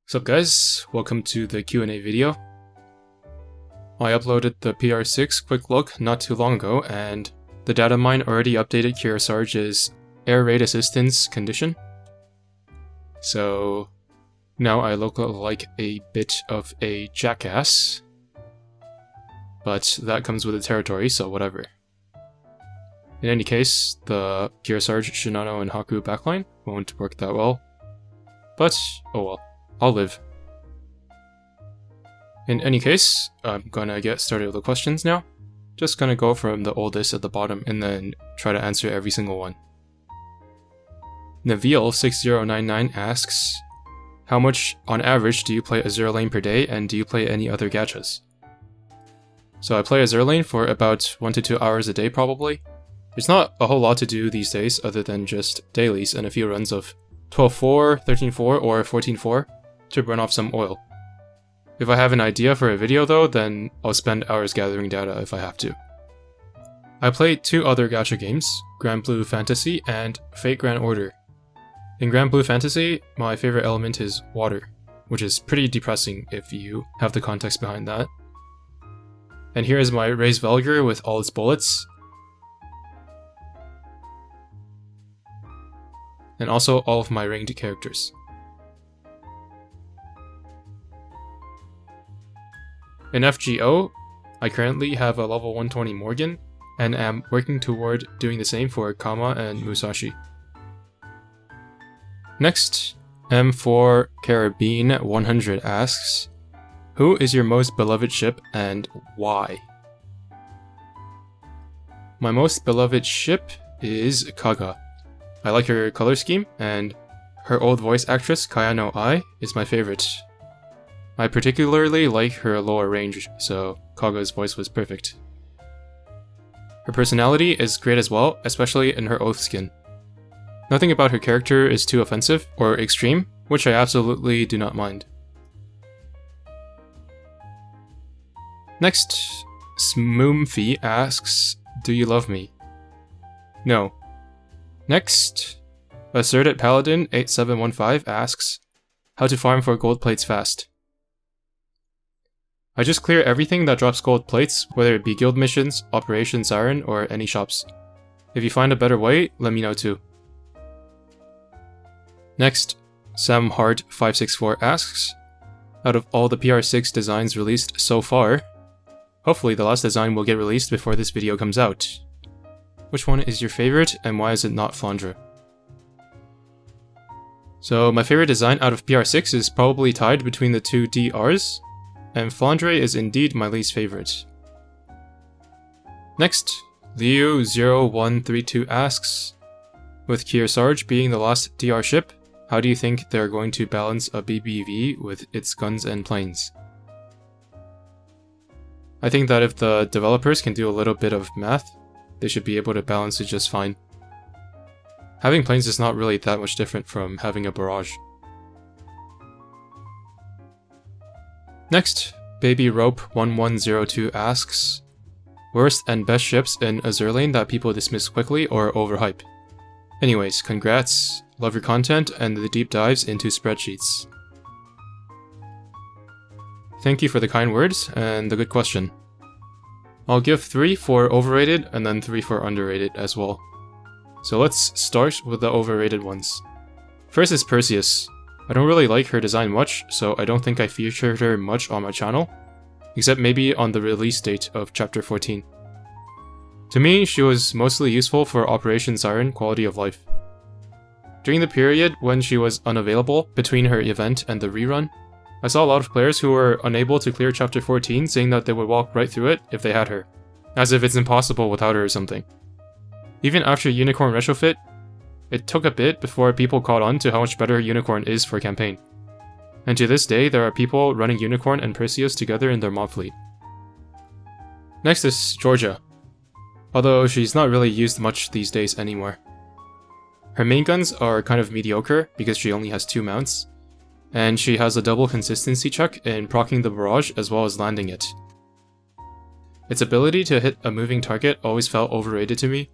What's up guys, welcome to the Q&A video. I uploaded the PR6 quick look not too long ago and the data mine already updated Kearsarge's air raid assistance condition. So now I look like a bit of a jackass, but that comes with the territory, so whatever. In any case, the Kearsarge, Shinano, and Haku backline won't work that well, but oh well. I'll live. In any case, I'm gonna get started with the questions now. Just gonna go from the oldest at the bottom and then try to answer every single one. Naveal6099 asks, how much on average do you play Azur Lane per day, and do you play any other gachas? So I play Azur Lane for about 1 to 2 hours a day probably. There's not a whole lot to do these days other than just dailies and a few runs of 12-4, 13-4, or 14-4. To burn off some oil. If I have an idea for a video though, then I'll spend hours gathering data if I have to. I play 2 other gacha games, Grand Blue Fantasy and Fate Grand Order. In Grand Blue Fantasy, my favorite element is water, which is pretty depressing if you have the context behind that. And here is my Raise Velger with all its bullets. And also all of my ringed characters. In FGO, I currently have a level 120 Morgan, and am working toward doing the same for Kama and Musashi. Next, M4 Carabine 100 asks, who is your most beloved ship and why? My most beloved ship is Kaga. I like her color scheme, and her old voice actress Kayano Ai is my favorite. I particularly like her lower range, so Kaga's voice was perfect. Her personality is great as well, especially in her oath skin. Nothing about her character is too offensive or extreme, which I absolutely do not mind. Next, Smoomfy asks, do you love me? No. Next, Asserted Paladin 8715 asks, how to farm for gold plates fast. I just clear everything that drops gold plates, whether it be guild missions, Operation Siren, or any shops. If you find a better way, let me know too. Next, SamHart564 asks, out of all the PR6 designs released so far, hopefully the last design will get released before this video comes out. Which one is your favorite, and why is it not Flandre? So my favorite design out of PR6 is probably tied between the 2 DRs, and Flandre is indeed my least favorite. Next, Liu0132 asks, with Kearsarge being the last DR ship, how do you think they're going to balance a BBV with its guns and planes? I think that if the developers can do a little bit of math, they should be able to balance it just fine. Having planes is not really that much different from having a barrage. Next, BabyRope1102 asks, worst and best ships in Azur Lane that people dismiss quickly or overhype. Anyways, congrats, love your content and the deep dives into spreadsheets. Thank you for the kind words and the good question. I'll give 3 for overrated and then 3 for underrated as well. So let's start with the overrated ones. First is Perseus. I don't really like her design much, so I don't think I featured her much on my channel, except maybe on the release date of Chapter 14. To me, she was mostly useful for Operation Siren quality of life. During the period when she was unavailable, between her event and the rerun, I saw a lot of players who were unable to clear Chapter 14 saying that they would walk right through it if they had her, as if it's impossible without her or something. Even after Unicorn Retrofit, it took a bit before people caught on to how much better Unicorn is for campaign. And to this day, there are people running Unicorn and Perseus together in their mob fleet. Next is Georgia, although she's not really used much these days anymore. Her main guns are kind of mediocre because she only has 2 mounts, and she has a double consistency check in proccing the barrage as well as landing it. Its ability to hit a moving target always felt overrated to me,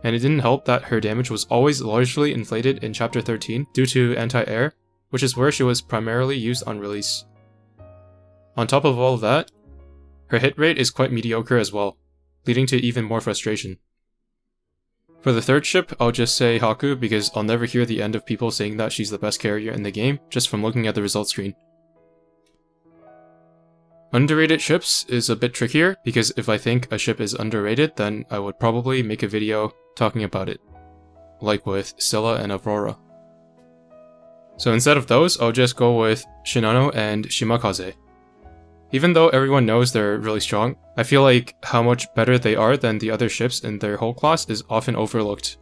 and it didn't help that her damage was always largely inflated in Chapter 13 due to anti-air, which is where she was primarily used on release. On top of all of that, her hit rate is quite mediocre as well, leading to even more frustration. For the third ship, I'll just say Haku because I'll never hear the end of people saying that she's the best carrier in the game just from looking at the results screen. Underrated ships is a bit trickier because if I think a ship is underrated, then I would probably make a video talking about it, like with Scylla and Aurora. So instead of those, I'll just go with Shinano and Shimakaze. Even though everyone knows they're really strong, I feel like how much better they are than the other ships in their whole class is often overlooked.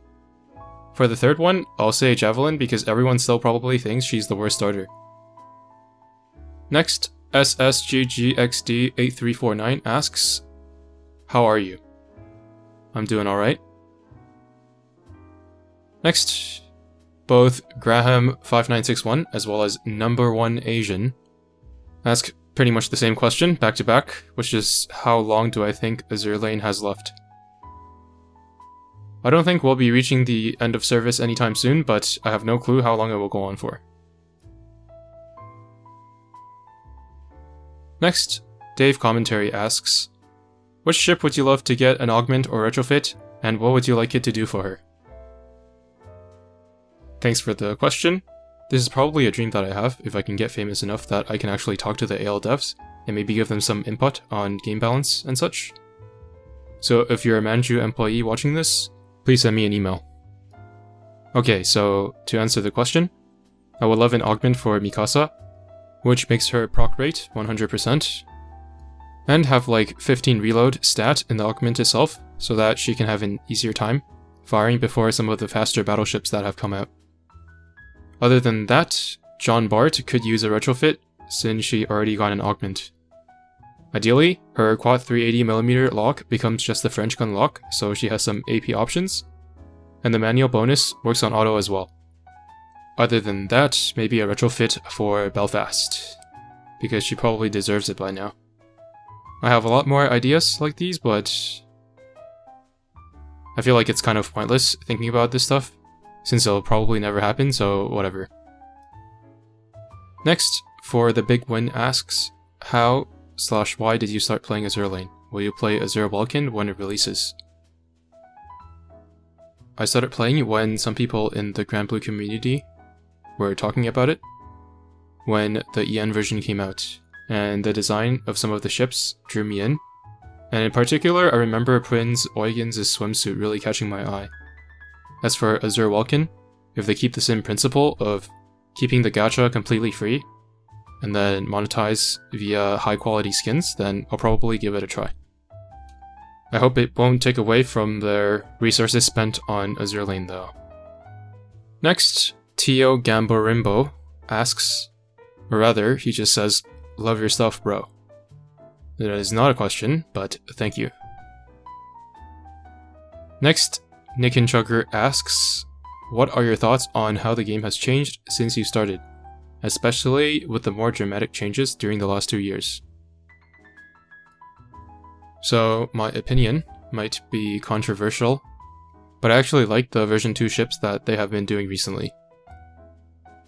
For the third one, I'll say Javelin because everyone still probably thinks she's the worst starter. Next, SSGGXD8349 asks, how are you? I'm doing alright. Next, both Graham5961 as well as Number1 Asian ask pretty much the same question, back to back, which is how long do I think Azur Lane has left? I don't think we'll be reaching the end of service anytime soon, but I have no clue how long it will go on for. Next, Dave Commentary asks, which ship would you love to get an augment or retrofit, and what would you like it to do for her? Thanks for the question. This is probably a dream that I have if I can get famous enough that I can actually talk to the AL devs and maybe give them some input on game balance and such. So if you're a Manju employee watching this, please send me an email. Okay, so to answer the question, I would love an augment for Mikasa, which makes her proc rate 100%, and have like 15 reload stat in the augment itself so that she can have an easier time firing before some of the faster battleships that have come out. Other than that, John Bart could use a retrofit since she already got an augment. Ideally, her quad 380mm lock becomes just the French gun lock, so she has some AP options, and the manual bonus works on auto as well. Other than that, maybe a retrofit for Belfast, because she probably deserves it by now. I have a lot more ideas like these, but I feel like it's kind of pointless thinking about this stuff, since it'll probably never happen, so whatever. Next, for the big win asks, how/why did you start playing Azur Lane? Will you play Azur Vulcan when it releases? I started playing it when some people in the Grand Blue community were talking about it, when the EN version came out, and the design of some of the ships drew me in, and in particular I remember Prince Eugen's swimsuit really catching my eye. As for Azur Vulcan, if they keep the same principle of keeping the gacha completely free, and then monetize via high quality skins, then I'll probably give it a try. I hope it won't take away from their resources spent on Azur Lane though. Next, Tio Gamborimbo asks, or rather, he just says, love your stuff, bro. That is not a question, but thank you. Next, Nikin Chugger asks, what are your thoughts on how the game has changed since you started, especially with the more dramatic changes during the last 2 years? So, my opinion might be controversial, but I actually like the version 2 ships that they have been doing recently.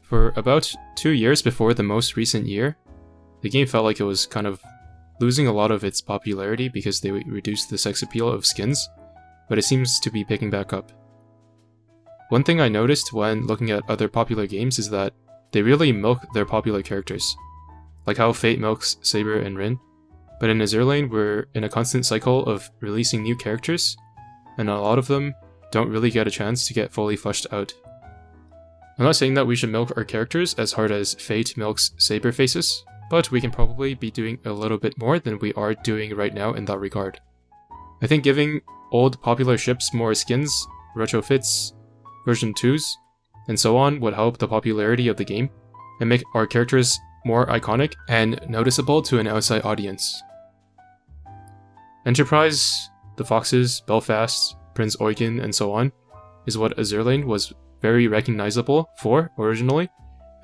For about 2 years before the most recent year, the game felt like it was kind of losing a lot of its popularity because they reduced the sex appeal of skins, but it seems to be picking back up. One thing I noticed when looking at other popular games is that they really milk their popular characters, like how Fate milks Saber and Rin, but in Azur Lane we're in a constant cycle of releasing new characters, and a lot of them don't really get a chance to get fully fleshed out. I'm not saying that we should milk our characters as hard as Fate milks Saber faces, but we can probably be doing a little bit more than we are doing right now in that regard. I think giving old popular ships more skins, retrofits, version 2s, and so on would help the popularity of the game and make our characters more iconic and noticeable to an outside audience. Enterprise, the Foxes, Belfast, Prince Eugen, and so on is what Azur Lane was very recognizable for originally,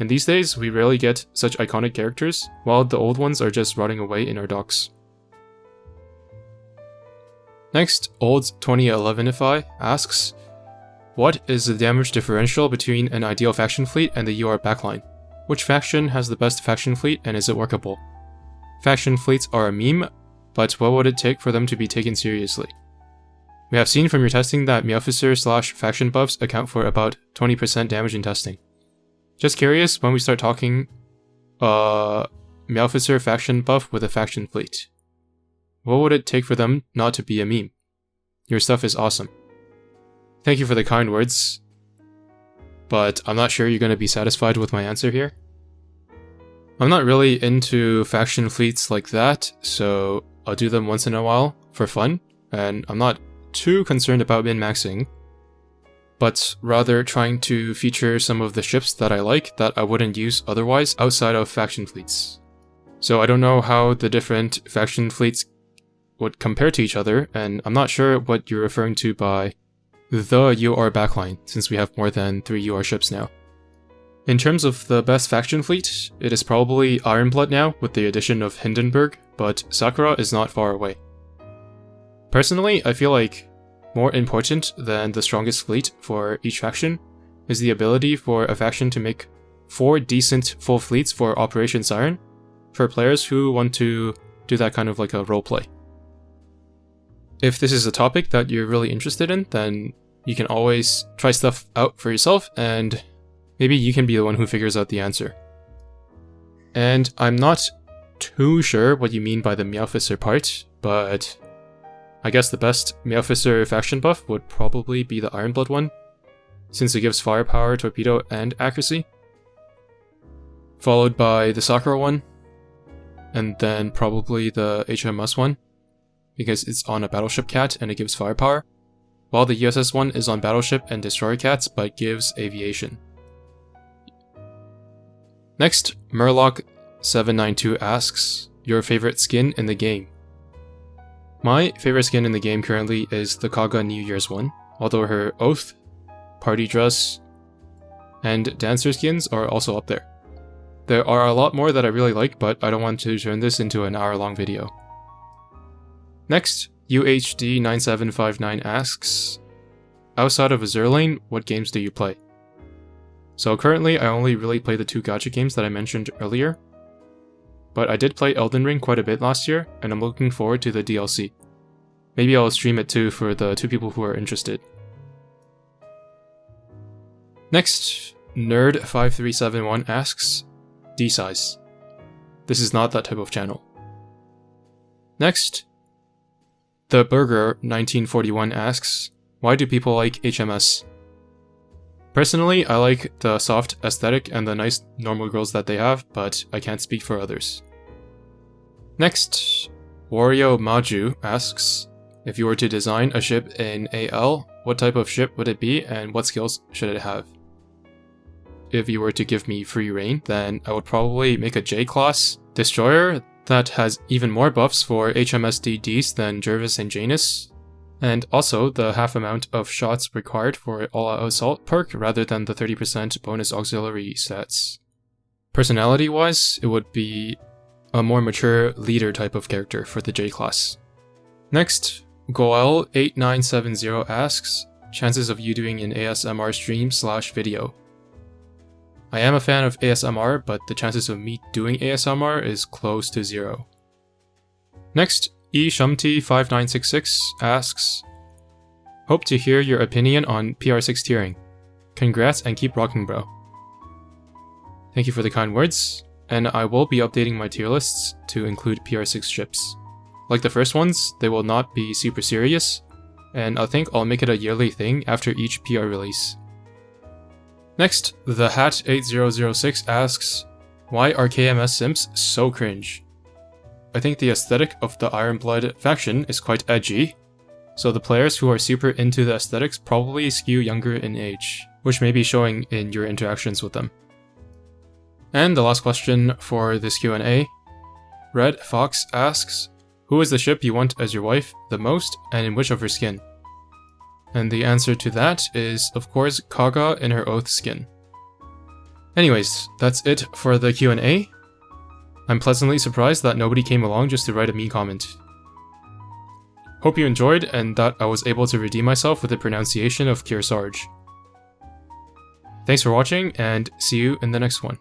and these days we rarely get such iconic characters, while the old ones are just rotting away in our docks. Next, Old2011ify asks, what is the damage differential between an ideal faction fleet and the UR backline? Which faction has the best faction fleet and is it workable? Faction fleets are a meme, but what would it take for them to be taken seriously? We have seen from your testing that Meowfisser/faction buffs account for about 20% damage in testing. Just curious when we start talking Meowfisser faction buff with a faction fleet. What would it take for them not to be a meme? Your stuff is awesome. Thank you for the kind words, but I'm not sure you're going to be satisfied with my answer here. I'm not really into faction fleets like that, so I'll do them once in a while for fun, and I'm not too concerned about min-maxing, but rather trying to feature some of the ships that I like that I wouldn't use otherwise outside of faction fleets. So I don't know how the different faction fleets would compare to each other, and I'm not sure what you're referring to by the UR backline, since we have more than 3 UR ships now. In terms of the best faction fleet, it is probably Ironblood now with the addition of Hindenburg, but Sakura is not far away. Personally, I feel like more important than the strongest fleet for each faction is the ability for a faction to make 4 decent full fleets for Operation Siren for players who want to do that kind of like a roleplay. If this is a topic that you're really interested in, then you can always try stuff out for yourself and maybe you can be the one who figures out the answer. And I'm not too sure what you mean by the Meowfisser part, but I guess the best Meowfisser faction buff would probably be the Ironblood one, since it gives firepower, torpedo, and accuracy. Followed by the Sakura one, and then probably the HMS one, because it's on a battleship cat and it gives firepower, while the USS one is on battleship and destroyer cats but gives aviation. Next, Murloc792 asks, your favorite skin in the game? My favorite skin in the game currently is the Kaga New Year's one, although her Oath, Party Dress, and Dancer skins are also up there. There are a lot more that I really like, but I don't want to turn this into an hour-long video. Next, UHD9759 asks, outside of Azur Lane, what games do you play? So currently I only really play the 2 gacha games that I mentioned earlier, but I did play Elden Ring quite a bit last year, and I'm looking forward to the DLC. Maybe I'll stream it too for the 2 people who are interested. Next, Nerd5371 asks, D-size. This is not that type of channel. Next, The Burger 1941 asks, why do people like HMS? Personally, I like the soft aesthetic and the nice normal girls that they have, but I can't speak for others. Next, Wario Maju asks, if you were to design a ship in AL, what type of ship would it be and what skills should it have? If you were to give me free reign, then I would probably make a J-class destroyer that has even more buffs for HMSDDs than Jervis and Janus, and also the half amount of shots required for all-out assault perk rather than the 30% bonus auxiliary stats. Personality-wise, it would be a more mature leader type of character for the J-class. Next, Goel8970 asks, chances of you doing an ASMR stream/video. I am a fan of ASMR, but the chances of me doing ASMR is close to 0. Next, eShumty5966 asks, hope to hear your opinion on PR6 tiering. Congrats and keep rocking, bro. Thank you for the kind words, and I will be updating my tier lists to include PR6 ships. Like the first ones, they will not be super serious, and I think I'll make it a yearly thing after each PR release. Next, the Hat8006 asks, why are KMS simps so cringe? I think the aesthetic of the Ironblood faction is quite edgy, so the players who are super into the aesthetics probably skew younger in age, which may be showing in your interactions with them. And the last question for this Q&A, Red Fox asks, who is the ship you want as your wife the most and in which of her skin? And the answer to that is, of course, Kaga in her Oath skin. Anyways, that's it for the Q&A. I'm pleasantly surprised that nobody came along just to write a mean comment. Hope you enjoyed and that I was able to redeem myself with the pronunciation of Kearsarge. Thanks for watching and see you in the next one.